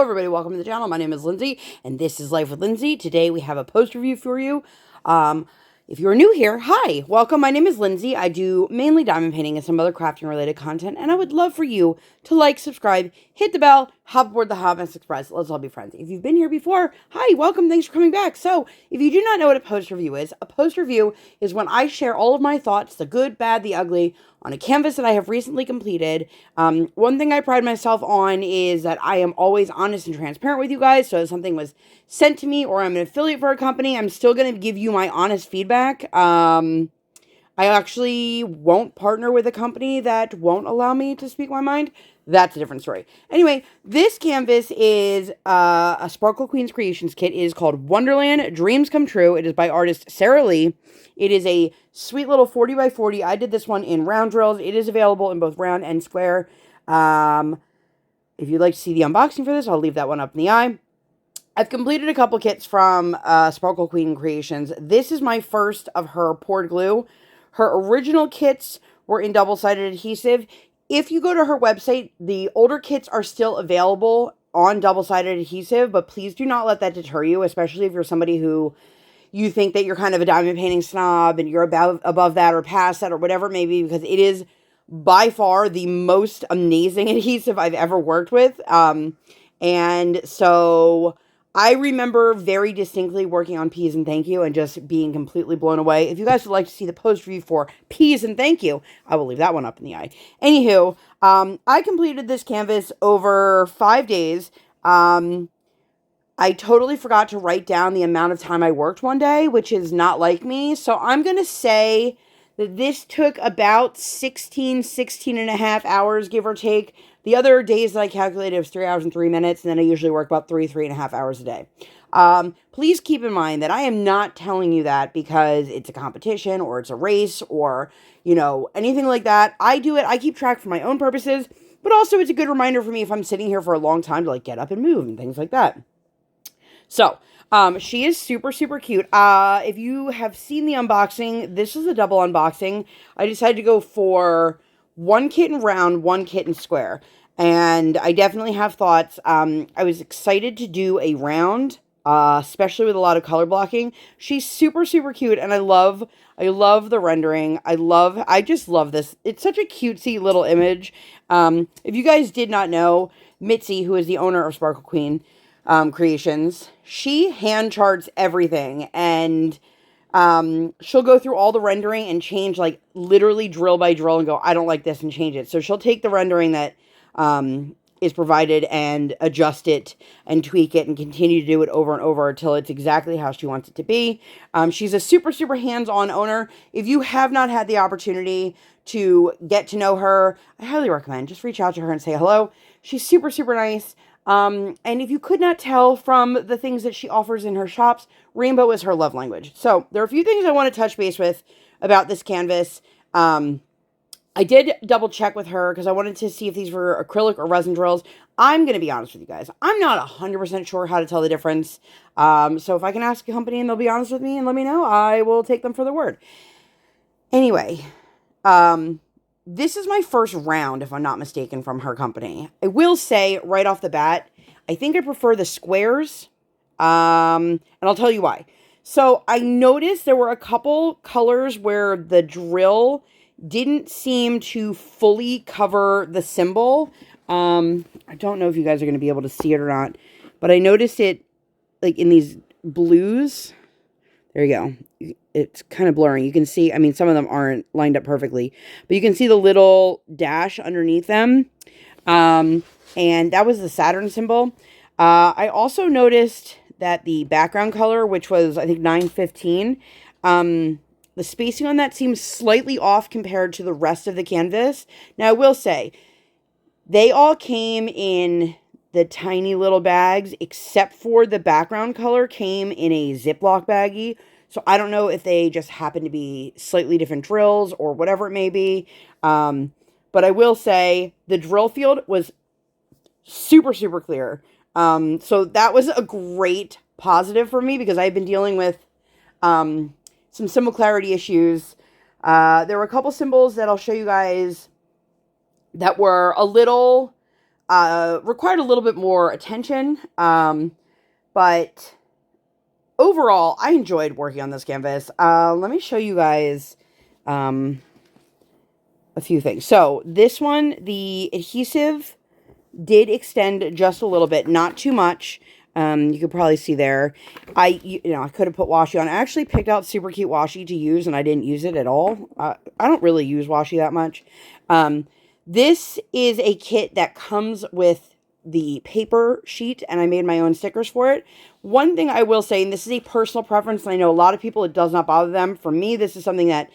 everybody, welcome to the channel. My name is Lindsay, and this is Life with Lindsay. Today we have a post review for you. If you're new here, hi, welcome. My name is Lindsay. I do mainly diamond painting and some other crafting related content, and I would love for you to like, subscribe, hit the bell, hop aboard the Hobbyist Express. Let's all be friends. If you've been here before, hi, welcome. Thanks for coming back. So, if you do not know what a post review is when I share all of my thoughts, the good, bad, the ugly, on a canvas that I have recently completed. One thing I pride myself on is that I am always honest and transparent with you guys. So if something was sent to me or I'm an affiliate for a company, I'm still going to give you my honest feedback. I actually won't partner with a company that won't allow me to speak my mind. That's a different story. Anyway, this canvas is a Sparkle Queens Creations kit. It is called Wonderland Dreams Come True. It is by artist Sara. It is a sweet little 40 by 40. I did this one in round drills. It is available in both round and square. If you'd like to see the unboxing for this, I'll leave that one up in the eye. I've completed a couple kits from Sparkle Queen Creations. This is my first of her poured glue. Her original kits were in double-sided adhesive. If you go to her website, the older kits are still available on double-sided adhesive, but please do not let that deter you, especially if you're somebody who you think that you're kind of a diamond painting snob and you're above that or past that or whatever it may be, because it is by far the most amazing adhesive I've ever worked with. And so I remember very distinctly working on Peas and Thank You and just being completely blown away. If you guys would like to see the post review for Peas and Thank You, I will leave that one up in the eye. Anywho, I completed this canvas over 5 days. I totally forgot to write down the amount of time I worked one day, which is not like me. So I'm going to say that this took about 16 and a half hours, give or take. The other days that I calculated, it was 3 hours and 3 minutes, and then I usually work about 3.5 hours a day. Please keep in mind that I am not telling you that because it's a competition or it's a race or, you know, anything like that. I do it. I keep track for my own purposes, but also it's a good reminder for me if I'm sitting here for a long time to like get up and move and things like that. So, she is super, super cute. If you have seen the unboxing, this is a double unboxing. I decided to go for one kit in round, one kit in square. And I definitely have thoughts. I was excited to do a round, especially with a lot of color blocking. She's super, super cute, and I love the rendering. I just love this. It's such a cutesy little image. If you guys did not know, Mitzi, who is the owner of Sparkle Queen Creations, she hand charts everything, and she'll go through all the rendering and change, like, literally drill by drill and go, I don't like this, and change it. So she'll take the rendering that is provided and adjust it and tweak it and continue to do it over and over until it's exactly how she wants it to be. She's a super, super hands-on owner. If you have not had the opportunity to get to know her, I highly recommend just reach out to her and say hello. She's super, super nice. And if you could not tell from the things that she offers in her shops, rainbow is her love language. So there are a few things I want to touch base with about this canvas. I did double check with her because I wanted to see if these were acrylic or resin drills. I'm going to be honest with you guys. I'm not 100% sure how to tell the difference. So if I can ask a company and they'll be honest with me and let me know, I will take them for their word. Anyway, this is my first round, if I'm not mistaken, from her company. I will say right off the bat, I think I prefer the squares, and I'll tell you why. So I noticed there were a couple colors where the drill didn't seem to fully cover the symbol. I don't know if you guys are going to be able to see it or not, but I noticed it like in these blues. There you go. It's kind of blurring. You can see, I mean, some of them aren't lined up perfectly, but you can see the little dash underneath them. And that was the Saturn symbol. I also noticed that the background color, which was, I think, 915, the spacing on that seems slightly off compared to the rest of the canvas. Now, I will say, they all came in the tiny little bags, except for the background color came in a Ziploc baggie. So I don't know if they just happen to be slightly different drills or whatever it may be. But I will say the drill field was super, super clear. So that was a great positive for me because I've been dealing with some symbol clarity issues. There were a couple symbols that I'll show you guys that were a little required a little bit more attention, but overall, I enjoyed working on this canvas. Let me show you guys a few things. So this one, the adhesive did extend just a little bit, not too much. You could probably see there. I could have put washi on. I actually picked out super cute washi to use, and I didn't use it at all. I don't really use washi that much. This is a kit that comes with the paper sheet, and I made my own stickers for it. One thing I will say, and this is a personal preference, and I know a lot of people, it does not bother them. For me, this is something that,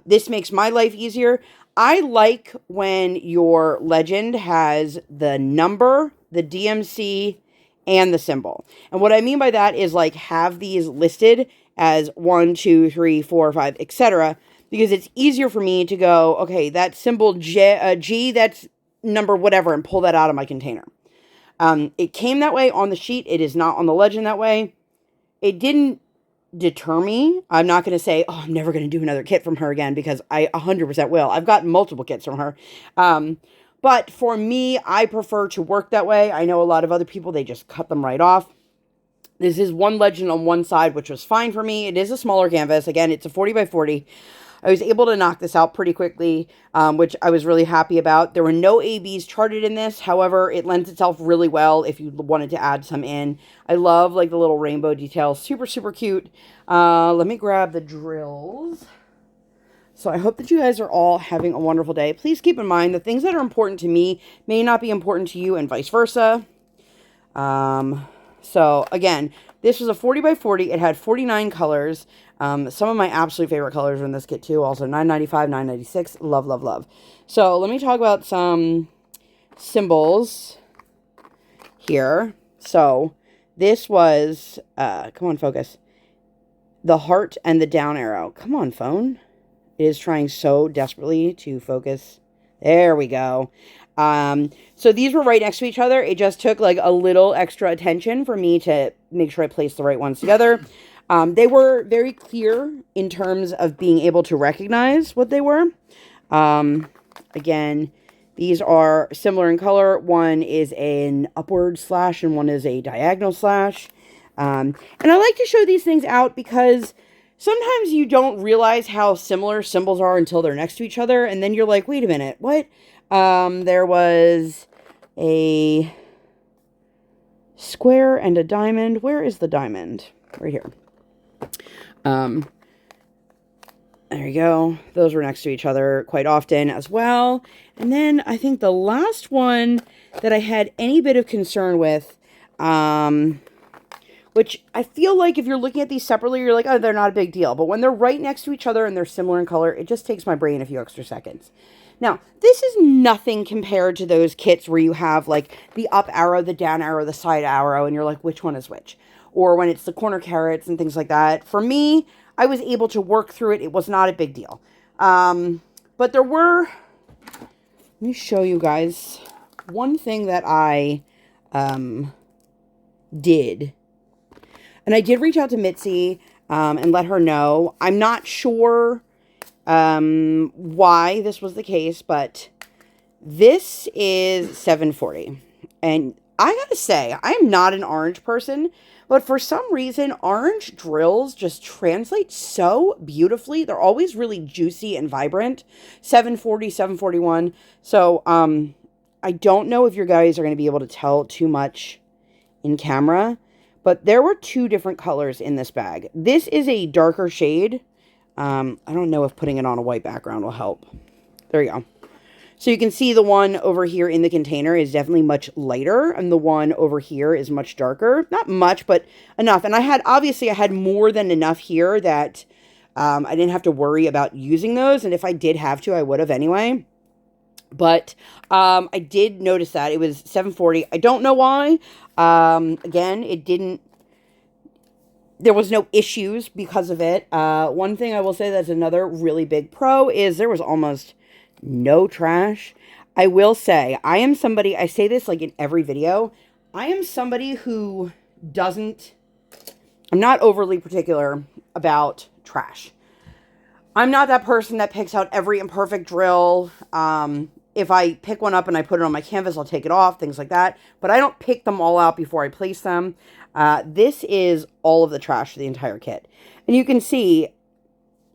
this makes my life easier. I like when your legend has the number, the DMC, and the symbol. And what I mean by that is like have these listed as 1, 2, 3, 4, 5, etc. Because it's easier for me to go, okay, that symbol G, that's number whatever, and pull that out of my container. It came that way on the sheet. It is not on the legend that way. It didn't deter me. I'm not going to say, oh, I'm never going to do another kit from her again, because I 100% will. I've gotten multiple kits from her. But for me, I prefer to work that way. I know a lot of other people, they just cut them right off. This is one legend on one side, which was fine for me. It is a smaller canvas. Again, it's a 40 by 40. I was able to knock this out pretty quickly, which I was really happy about. There were no ABs charted in this. However, it lends itself really well if you wanted to add some in. I love like the little rainbow details. Super, super cute. Let me grab the drills. So I hope that you guys are all having a wonderful day. Please keep in mind the things that are important to me may not be important to you, and vice versa. So again, this was a 40 by 40. It had 49 colors. Some of my absolute favorite colors are in this kit too. Also $9.95, $9.96. Love, love, love. So let me talk about some symbols here. So this was, come on, focus. The heart and the down arrow. Come on, phone. It is trying so desperately to focus. There we go. So these were right next to each other. It just took like a little extra attention for me to make sure I placed the right ones together. They were very clear in terms of being able to recognize what they were. Again, these are similar in color. One is an upward slash and one is a diagonal slash. And I like to show these things out because sometimes you don't realize how similar symbols are until they're next to each other. And then you're like, wait a minute, what? There was a square and a diamond. Where is the diamond? Right here. There you go. Those were next to each other quite often as well. And then I think the last one that I had any bit of concern with, which I feel like if you're looking at these separately, you're like, oh, they're not a big deal. But when they're right next to each other and they're similar in color, it just takes my brain a few extra seconds. Now, this is nothing compared to those kits where you have like the up arrow, the down arrow, the side arrow, and you're like, which one is which? Or when it's the corner carrots and things like that. For me, I was able to work through it. It was not a big deal. But there were, let me show you guys one thing that I did. And I did reach out to Mitzi and let her know. I'm not sure why this was the case, but this is 740. And I gotta say, I am not an orange person, but for some reason, orange drills just translate so beautifully. They're always really juicy and vibrant. 740, 741. So, I don't know if you guys are going to be able to tell too much in camera, but there were two different colors in this bag. This is a darker shade. I don't know if putting it on a white background will help. There you go. So you can see the one over here in the container is definitely much lighter, and the one over here is much darker. Not much, but enough. And obviously I had more than enough here that I didn't have to worry about using those. And if I did have to, I would have anyway. But I did notice that it was 740. I don't know why. Again, there was no issues because of it. One thing I will say that's another really big pro is there was almost no trash. I will say, I am somebody, I say this like in every video, I am somebody who I'm not overly particular about trash. I'm not that person that picks out every imperfect drill. if I pick one up and I put it on my canvas, I'll take it off, things like that. But I don't pick them all out before I place them. This is all of the trash for the entire kit. And you can see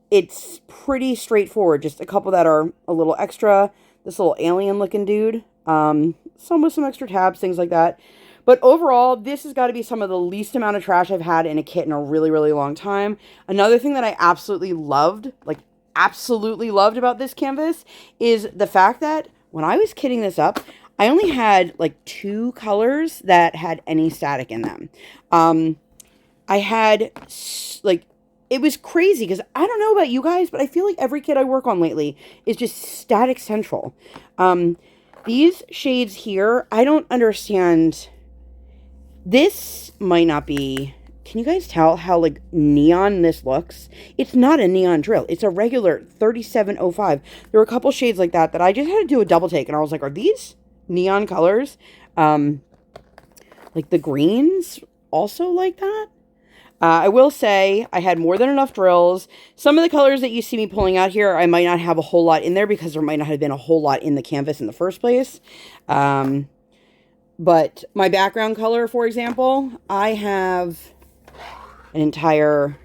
it's pretty straightforward. Just a couple that are a little extra. This little alien looking dude. Some with some extra tabs, things like that. But overall, this has got to be some of the least amount of trash I've had in a kit in a really, really long time. Another thing that I absolutely loved, like absolutely loved about this canvas, is the fact that when I was kitting this up, I only had like 2 colors that had any static in them. I had like, it was crazy because I don't know about you guys, but I feel like every kit I work on lately is just static central. These shades here, I don't understand. This might not be, can you guys tell how like neon this looks? It's not a neon drill. It's a regular 3705. There were a couple shades like that I just had to do a double take and I was like, are these neon colors? Like the greens also like that? I will say I had more than enough drills. Some of the colors that you see me pulling out here, I might not have a whole lot in there because there might not have been a whole lot in the canvas in the first place. But my background color, for example, I have an entire,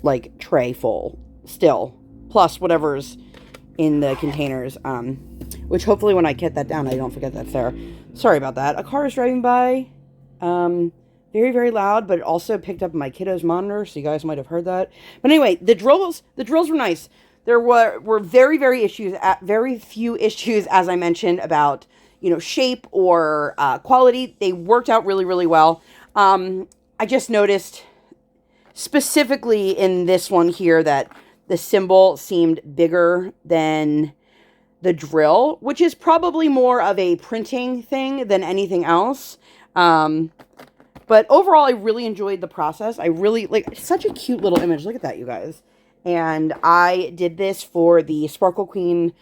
like, tray full still, plus whatever's in the containers, which hopefully when I kit that down, I don't forget that's there. Sorry about that. A car is driving by, very, very loud, but it also picked up my kiddo's monitor, so you guys might have heard that. But anyway, the drills were nice. There were very few issues, as I mentioned, about, you know, shape or quality. They worked out really, really well. I just noticed specifically in this one here that the symbol seemed bigger than the drill, which is probably more of a printing thing than anything else. But overall, I really enjoyed the process. I really, like, such a cute little image. Look at that, you guys. And I did this for the Sparkle Queen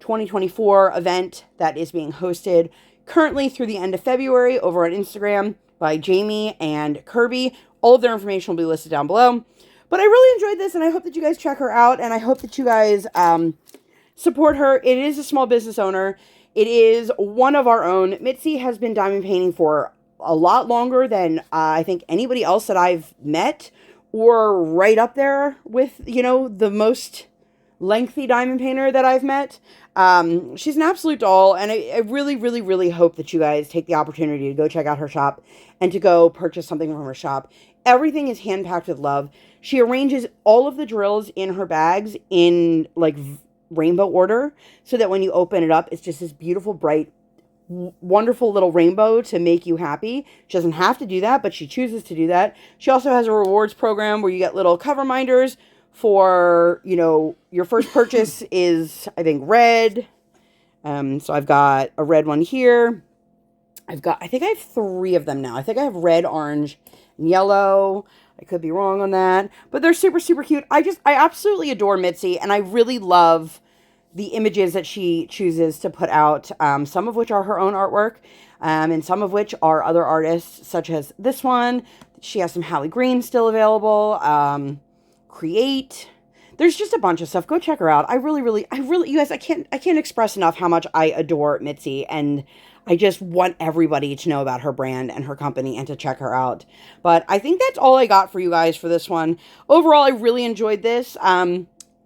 2024 event that is being hosted currently through the end of February over on Instagram by Jamie and Kirbie. All of their information will be listed down below. But I really enjoyed this, and I hope that you guys check her out, and I hope that you guys support her. It is a small business owner. It is one of our own. Mitzi has been diamond painting for a lot longer than I think anybody else that I've met, or right up there with, you know, the most lengthy diamond painter that I've met. She's an absolute doll, and I really, really, really hope that you guys take the opportunity to go check out her shop and to go purchase something from her shop. Everything is hand-packed with love. She arranges all of the drills in her bags in, like, rainbow order, so that when you open it up, it's just this beautiful, bright, wonderful little rainbow to make you happy. She doesn't have to do that, but she chooses to do that. She also has a rewards program where you get little cover minders for, you know, your first purchase is, I think, red. So I've got a red one here. I think I have 3 of them now. I think I have red, orange, and yellow. I could be wrong on that, but they're super, super cute. I absolutely adore Mitzi, and I really love the images that she chooses to put out, some of which are her own artwork, and some of which are other artists, such as this one. She has some Hallie Green still available. Create. There's just a bunch of stuff. Go check her out. I really, you guys, I can't express enough how much I adore Mitzi, and I just want everybody to know about her brand and her company and to check her out. But I think that's all I got for you guys for this one. Overall, I really enjoyed this.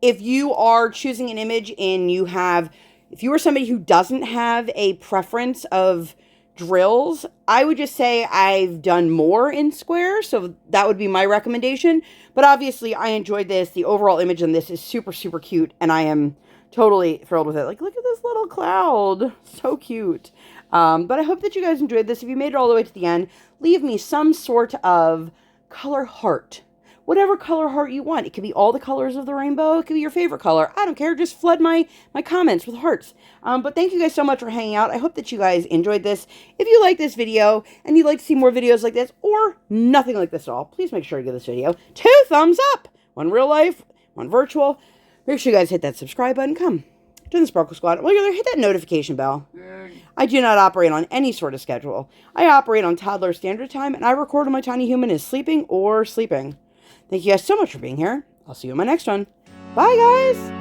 If you are choosing an image and if you are somebody who doesn't have a preference of drills, I would just say I've done more in square, so that would be my recommendation. But obviously, I enjoyed this. The overall image on this is super, super cute, and I am totally thrilled with it. Like, look at this little cloud. So cute. But I hope that you guys enjoyed this. If you made it all the way to the end, leave me some sort of color heart. Whatever color heart you want. It could be all the colors of the rainbow. It could be your favorite color. I don't care. Just flood my comments with hearts. But thank you guys so much for hanging out. I hope that you guys enjoyed this. If you like this video and you'd like to see more videos like this or nothing like this at all, please make sure to give this video 2 thumbs up. One real life, one virtual. Make sure you guys hit that subscribe button. Come to the Sparkle Squad. While you're there, hit that notification bell. I do not operate on any sort of schedule. I operate on toddler standard time, and I record when my tiny human is sleeping or sleeping. Thank you guys so much for being here. I'll see you in my next one. Bye, guys!